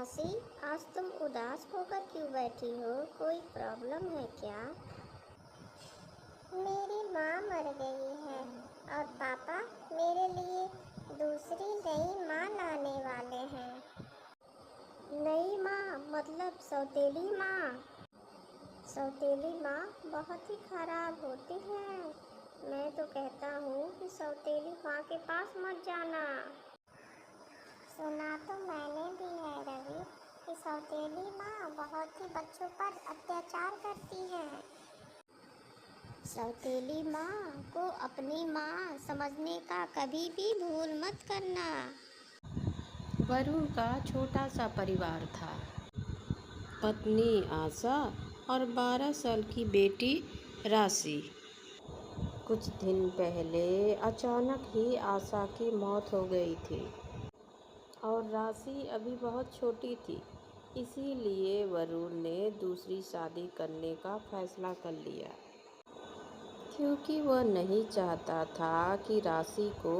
राशि, आज तुम उदास होकर क्यों बैठी हो? कोई प्रॉब्लम है क्या? मेरी माँ मर गई है और पापा मेरे लिए दूसरी नई माँ लाने वाले हैं। नई माँ मतलब सौतेली माँ? सौतेली माँ बहुत ही खराब होती है। मैं तो कहता हूँ कि सौतेली माँ के पास मत जाना। सुना तो मैंने भी है रवि कि सौतेली माँ बहुत ही बच्चों पर अत्याचार करती है। सौतेली माँ को अपनी माँ समझने का कभी भी भूल मत करना। वरुण का छोटा सा परिवार था। पत्नी आशा और 12 साल की बेटी राशि। कुछ दिन पहले अचानक ही आशा की मौत हो गई थी और राशि अभी बहुत छोटी थी। इसीलिए वरुण ने दूसरी शादी करने का फैसला कर लिया, क्योंकि वह नहीं चाहता था कि राशि को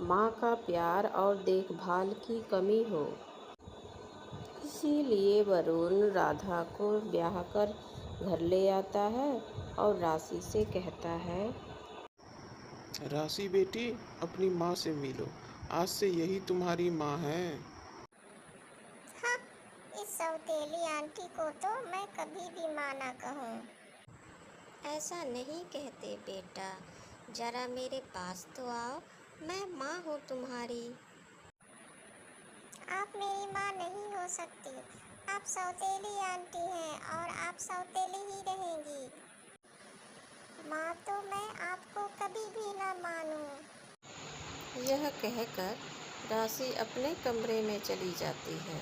माँ का प्यार और देखभाल की कमी हो। इसीलिए वरुण राधा को ब्याह कर घर ले आता है और राशि से कहता है, राशि बेटी, अपनी माँ से मिलो। आज से यही तुम्हारी माँ है। हाँ, इस सौतेली आंटी को तो मैं कभी भी माँ ना कहूँ। ऐसा नहीं कहते बेटा, जरा मेरे पास तो आओ, मैं माँ हूँ तुम्हारी। आप मेरी माँ नहीं हो सकती। आप सौतेली आंटी हैं और आप सौतेली ही रहेंगी। माँ तो मैं आपको कभी भी ना मानूं। यह कहकर राशि अपने कमरे में चली जाती है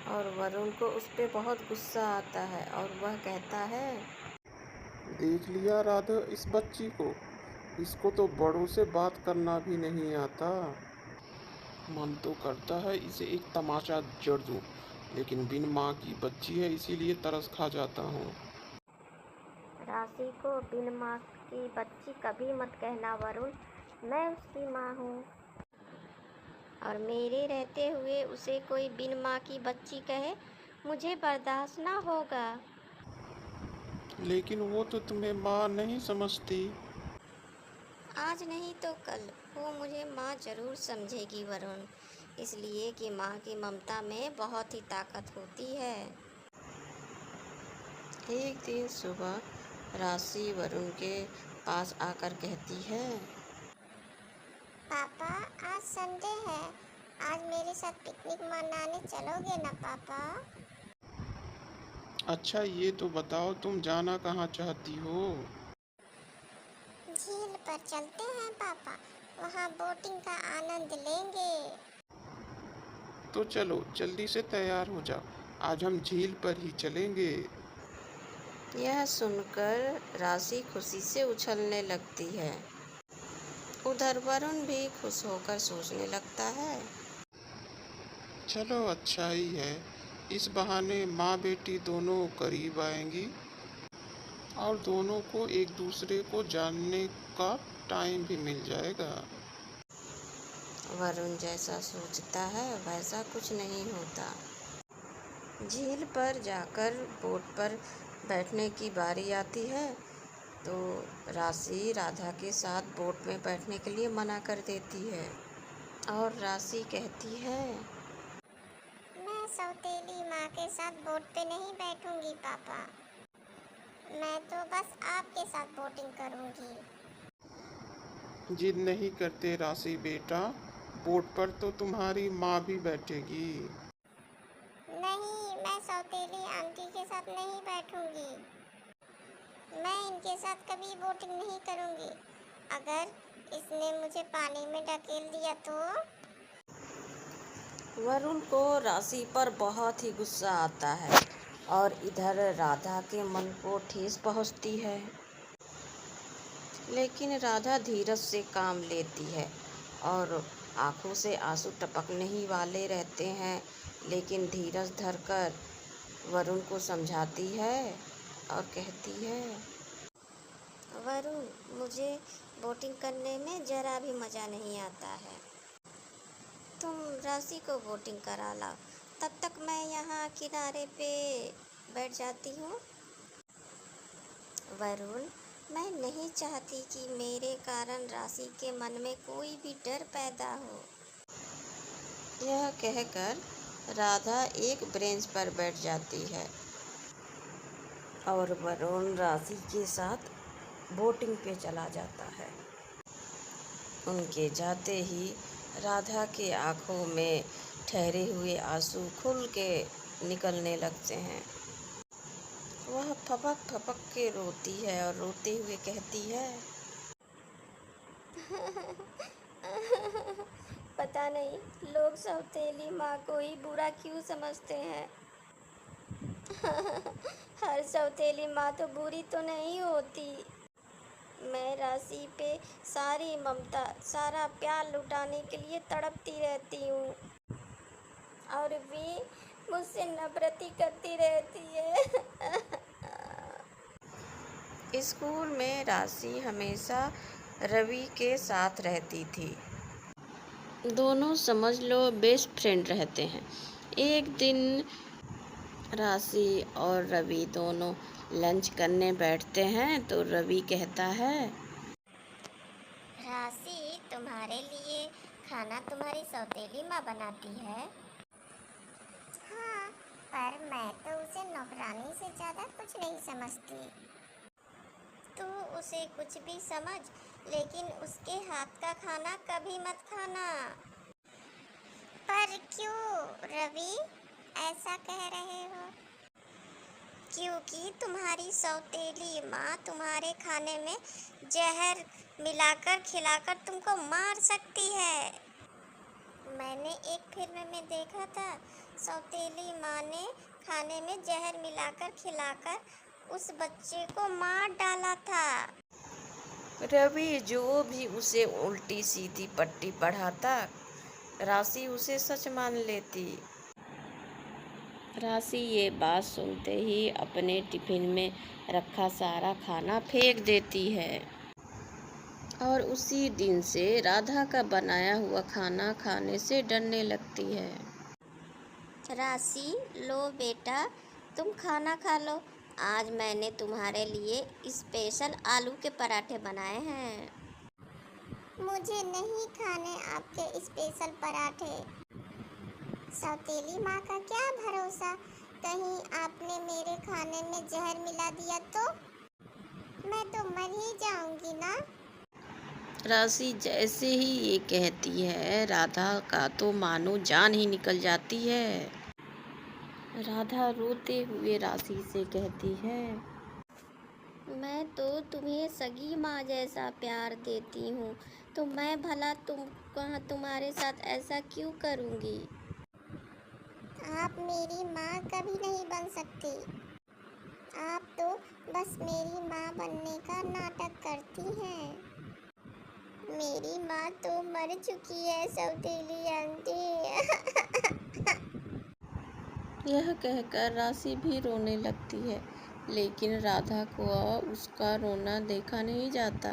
और वरुण को उस पर बहुत गुस्सा आता है और वह कहता है, देख लिया राधा इस बच्ची को, इसको तो बड़ों से बात करना भी नहीं आता। मन तो करता है इसे एक तमाचा जड़ दूं, लेकिन बिन माँ की बच्ची है इसीलिए तरस खा जाता हूँ। राशि को बिन माँ की बच्ची कभी मत कहना वरुण, मैं उसकी माँ हूँ और मेरे रहते हुए उसे कोई बिन माँ की बच्ची कहे, मुझे बर्दाश्त ना होगा। लेकिन वो तो तुम्हें माँ नहीं समझती। आज नहीं तो कल वो मुझे माँ जरूर समझेगी वरुण, इसलिए कि माँ की ममता में बहुत ही ताकत होती है। एक दिन सुबह राशि वरुण के पास आकर कहती है, पापा, आज संडे है, आज मेरे साथ पिकनिक मनाने चलोगे ना पापा? अच्छा ये तो बताओ तुम जाना कहाँ चाहती हो? झील पर चलते हैं पापा, वहाँ बोटिंग का आनंद लेंगे। तो चलो जल्दी से तैयार हो जाओ, आज हम झील पर ही चलेंगे। यह सुनकर राशि खुशी से उछलने लगती है। उधर वरुण भी खुश होकर सोचने लगता है, चलो अच्छा ही है, इस बहाने माँ बेटी दोनों करीब आएंगी और दोनों को एक दूसरे को जानने का टाइम भी मिल जाएगा। वरुण जैसा सोचता है वैसा कुछ नहीं होता। झील पर जाकर बोट पर बैठने की बारी आती है तो राशि राधा के साथ बोट में बैठने के लिए मना कर देती है और राशि कहती है, मैं सौतेली माँ के साथ बोट पे नहीं बैठूंगी पापा, मैं तो बस आपके साथ बोटिंग करूंगी। जिद नहीं करते राशि बेटा, बोट पर तो तुम्हारी माँ भी बैठेगी। नहीं, मैं सौतेली आंटी के साथ नहीं बैठूंगी। मैं इनके साथ कभी बोटिंग नहीं करूंगी। अगर इसने मुझे पानी में ढकेल दिया तो? वरुण को राशि पर बहुत ही गुस्सा आता है और इधर राधा के मन को ठेस पहुंचती है। लेकिन राधा धीरज से काम लेती है और आंखों से आंसू टपकने ही वाले रहते हैं, लेकिन धीरज धरकर वरुण को समझाती है और कहती है, वरुण, मुझे बोटिंग करने में जरा भी मज़ा नहीं आता है। तुम राशि को वोटिंग करा लाओ, तब तक मैं यहाँ किनारे पे बैठ जाती हूँ। वरुण, मैं नहीं चाहती कि मेरे कारण राशि के मन में कोई भी डर पैदा हो। यह कहकर राधा एक ब्रेंच पर बैठ जाती है और वरुण राशि के साथ बोटिंग पे चला जाता है। उनके जाते ही राधा के आँखों में ठहरे हुए आंसू खुल के निकलने लगते हैं। वह फपक फपक के रोती है और रोते हुए कहती है, पता नहीं लोग सौतेली माँ को ही बुरा क्यों समझते हैं। हर सौतेली माँ तो बुरी तो नहीं होती। मैं राशि पे सारी ममता, सारा प्यार लुटाने के लिए तड़पती रहती हूँ और वे मुझसे नफरत ही करती रहती है। स्कूल में राशि हमेशा रवि के साथ रहती थी। दोनों समझ लो बेस्ट फ्रेंड रहते हैं। एक दिन राशि और रवि दोनों लंच करने बैठते हैं तो रवि कहता है, राशि, तुम्हारे लिए खाना तुम्हारी सौतेली माँ बनाती है। हाँ, पर मैं तो उसे नौकरानी से ज़्यादा कुछ नहीं समझती। तू उसे कुछ भी समझ, लेकिन उसके हाथ का खाना कभी मत खाना। पर क्यों रवि ऐसा कह रहे हो? क्योंकि तुम्हारी सौतेली माँ तुम्हारे खाने में जहर मिलाकर खिलाकर तुमको मार सकती है। मैंने एक फिल्म में देखा था, सौतेली माँ ने खाने में जहर मिलाकर खिलाकर उस बच्चे को मार डाला था। रवि जो भी उसे उल्टी सीधी पट्टी पढ़ाता, राशि उसे सच मान लेती। राशि ये बात सुनते ही अपने टिफिन में रखा सारा खाना फेंक देती है और उसी दिन से राधा का बनाया हुआ खाना खाने से डरने लगती है। राशि, लो बेटा, तुम खाना खा लो। आज मैंने तुम्हारे लिए स्पेशल आलू के पराठे बनाए हैं। मुझे नहीं खाने आपके स्पेशल पराठे। सौतेली माँ का क्या भरोसा, कहीं आपने मेरे खाने में जहर मिला दिया तो मैं तो मर ही जाऊंगी ना। राशि जैसे ही ये कहती है, राधा का तो मानो जान ही निकल जाती है। राधा रोते हुए राशि से कहती है, मैं तो तुम्हें सगी माँ जैसा प्यार देती हूँ, तो मैं भला तुम्हारे साथ ऐसा क्यों करूँगी? आप मेरी माँ कभी नहीं बन सकती। आप तो बस मेरी माँ बनने का नाटक करती हैं। मेरी माँ तो मर चुकी है सौतेली आंटी। यह कहकर राशि भी रोने लगती है, लेकिन राधा को उसका रोना देखा नहीं जाता।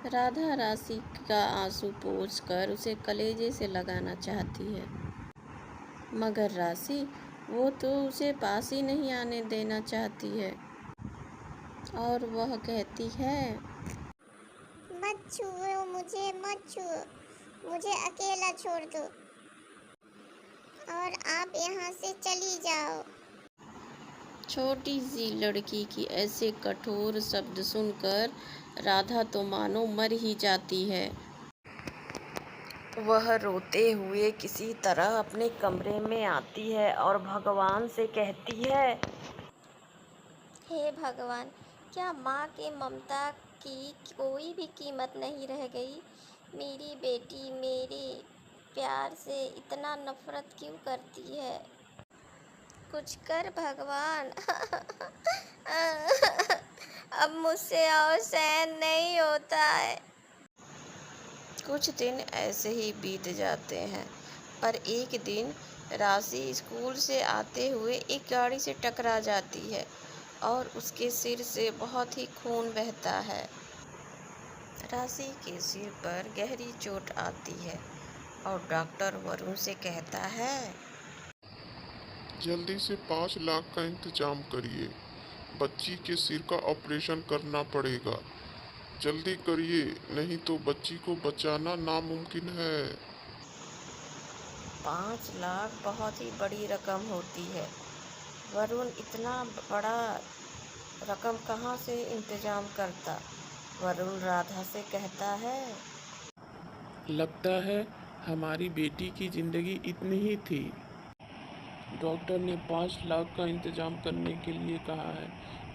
राधा राशि का आंसू पोंछकर उसे कलेजे से लगाना चाहती है, मगर राशि वो तो उसे पास ही नहीं आने देना चाहती है और वह कहती है, मत छुओ मुझे, मत छुओ, मुझे अकेला छोड़ दो और आप यहाँ से चली जाओ। छोटी सी लड़की की ऐसे कठोर शब्द सुनकर राधा तो मानो मर ही जाती है। वह रोते हुए किसी तरह अपने कमरे में आती है और भगवान से कहती है, हे भगवान, क्या माँ के ममता की कोई भी कीमत नहीं रह गई? मेरी बेटी मेरे प्यार से इतना नफरत क्यों करती है? कुछ कर भगवान। अब मुझसे और सहन नहीं होता है। कुछ दिन ऐसे ही बीत जाते हैं, पर एक दिन राशि स्कूल से आते हुए एक गाड़ी से टकरा जाती है और उसके सिर से बहुत ही खून बहता है। राशि के सिर पर गहरी चोट आती है और डॉक्टर वरुण से कहता है, जल्दी से 5 लाख का इंतजाम करिए। बच्ची के सिर का ऑपरेशन करना पड़ेगा। जल्दी करिए, नहीं तो बच्ची को बचाना नामुमकिन है। 5 लाख बहुत ही बड़ी रकम होती है। वरुण इतना बड़ा रकम कहाँ से इंतजाम करता। वरुण राधा से कहता है, लगता है हमारी बेटी की जिंदगी इतनी ही थी। डॉक्टर ने 5 लाख का इंतजाम करने के लिए कहा है।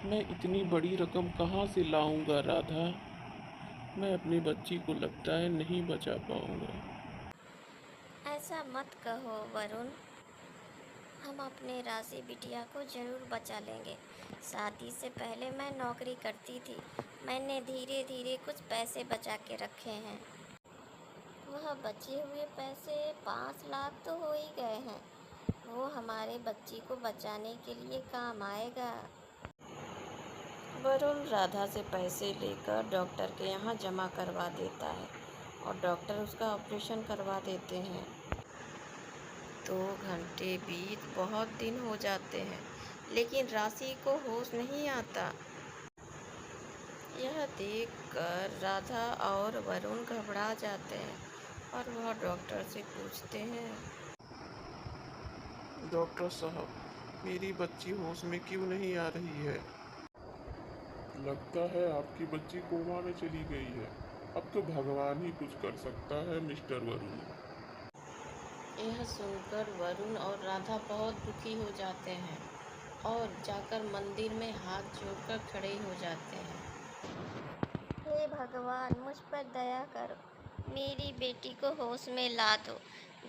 मैं इतनी बड़ी रकम कहाँ से लाऊंगा राधा। मैं अपनी बच्ची को लगता है नहीं बचा पाऊंगा। ऐसा मत कहो वरुण, हम अपने राशि बिटिया को जरूर बचा लेंगे। शादी से पहले मैं नौकरी करती थी। मैंने धीरे धीरे कुछ पैसे बचा के रखे हैं। वह बचे हुए पैसे 5 लाख तो हो ही गए हैं। वो हमारे बच्ची को बचाने के लिए काम आएगा। वरुण राधा से पैसे लेकर डॉक्टर के यहाँ जमा करवा देता है और डॉक्टर उसका ऑपरेशन करवा देते हैं। 2 घंटे बीत बहुत दिन हो जाते हैं, लेकिन राशि को होश नहीं आता। यह देखकर राधा और वरुण घबरा जाते हैं और वह डॉक्टर से पूछते हैं, डॉक्टर साहब, मेरी बच्ची होश में क्यों नहीं आ रही है। लगता है आपकी बच्ची कोमा में चली गई है। अब तो भगवान ही कुछ कर सकता है मिस्टर वरुण। यह सुनकर वरुण और राधा बहुत दुखी हो जाते हैं और जाकर मंदिर में हाथ जोड़कर खड़े हो जाते हैं। हे भगवान, मुझ पर दया करो, मेरी बेटी को होश में ला दो।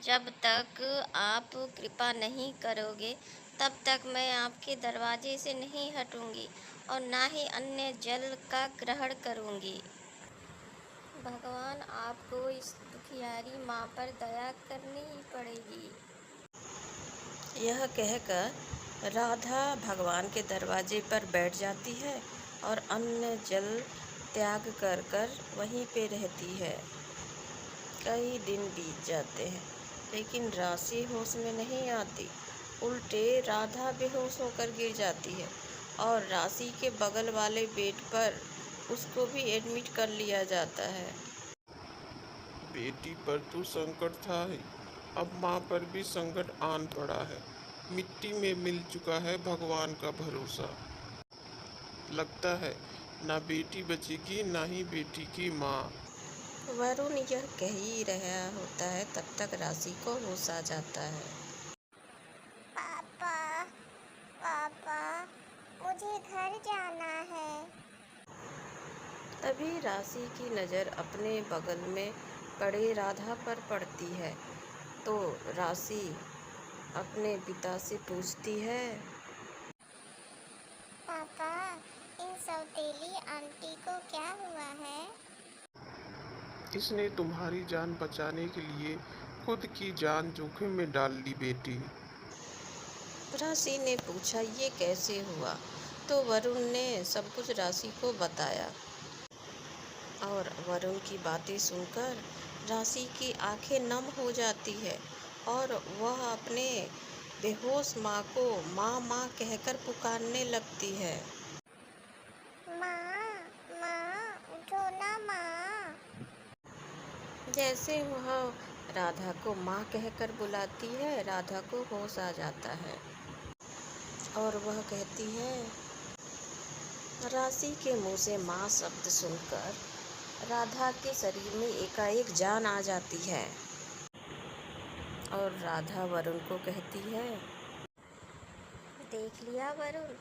जब तक आप कृपा नहीं करोगे तब तक मैं आपके दरवाजे से नहीं हटूंगी और ना ही अन्य जल का ग्रहण करूंगी। भगवान, आपको इस दुखियारी माँ पर दया करनी ही पड़ेगी। यह कहकर राधा भगवान के दरवाजे पर बैठ जाती है और अन्न जल त्याग कर कर वहीं पे रहती है। कई दिन बीत जाते हैं, लेकिन राशि होश में नहीं आती। उल्टे राधा बेहोश होकर गिर जाती है और राशि के बगल वाले बेड पर उसको भी एडमिट कर लिया जाता है। बेटी पर तो संकट था ही, अब माँ पर भी संकट आन पड़ा है। मिट्टी में मिल चुका है भगवान का भरोसा। लगता है ना बेटी बचेगी ना ही बेटी की माँ। वरुण यह कह ही रहा होता है, तब तक राशि को होश आ जाता है। पापा, पापा, मुझे घर जाना है। तभी राशि की नज़र अपने बगल में पड़े राधा पर पड़ती है, तो राशि अपने पिता से पूछती है, पापा, इन सौतेली आंटी को क्या हुआ है। इसने तुम्हारी जान बचाने के लिए खुद की जान जोखिम में डाल दी बेटी। राशि ने पूछा, ये कैसे हुआ। तो वरुण ने सब कुछ राशि को बताया और वरुण की बातें सुनकर राशि की आंखें नम हो जाती है और वह अपने बेहोश माँ को माँ माँ कहकर पुकारने लगती है। माँ, माँ, उठो ना माँ। जैसे वह राधा को माँ कहकर बुलाती है, राधा को होश आ जाता है और वह कहती है। राशि के मुंह से माँ शब्द सुनकर राधा के शरीर में एकाएक जान आ जाती है और राधा वरुण को कहती है, देख लिया वरुण,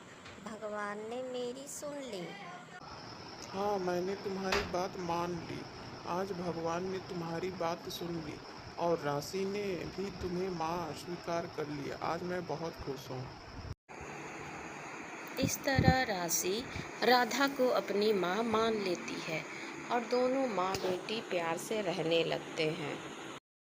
भगवान ने मेरी सुन ली। हाँ, मैंने तुम्हारी बात मान ली। आज भगवान ने तुम्हारी बात सुन ली और राशि ने भी तुम्हें माँ स्वीकार कर लिया। आज मैं बहुत खुश हूँ। इस तरह राशि राधा को अपनी माँ मान लेती है और दोनों माँ बेटी प्यार से रहने लगते हैं।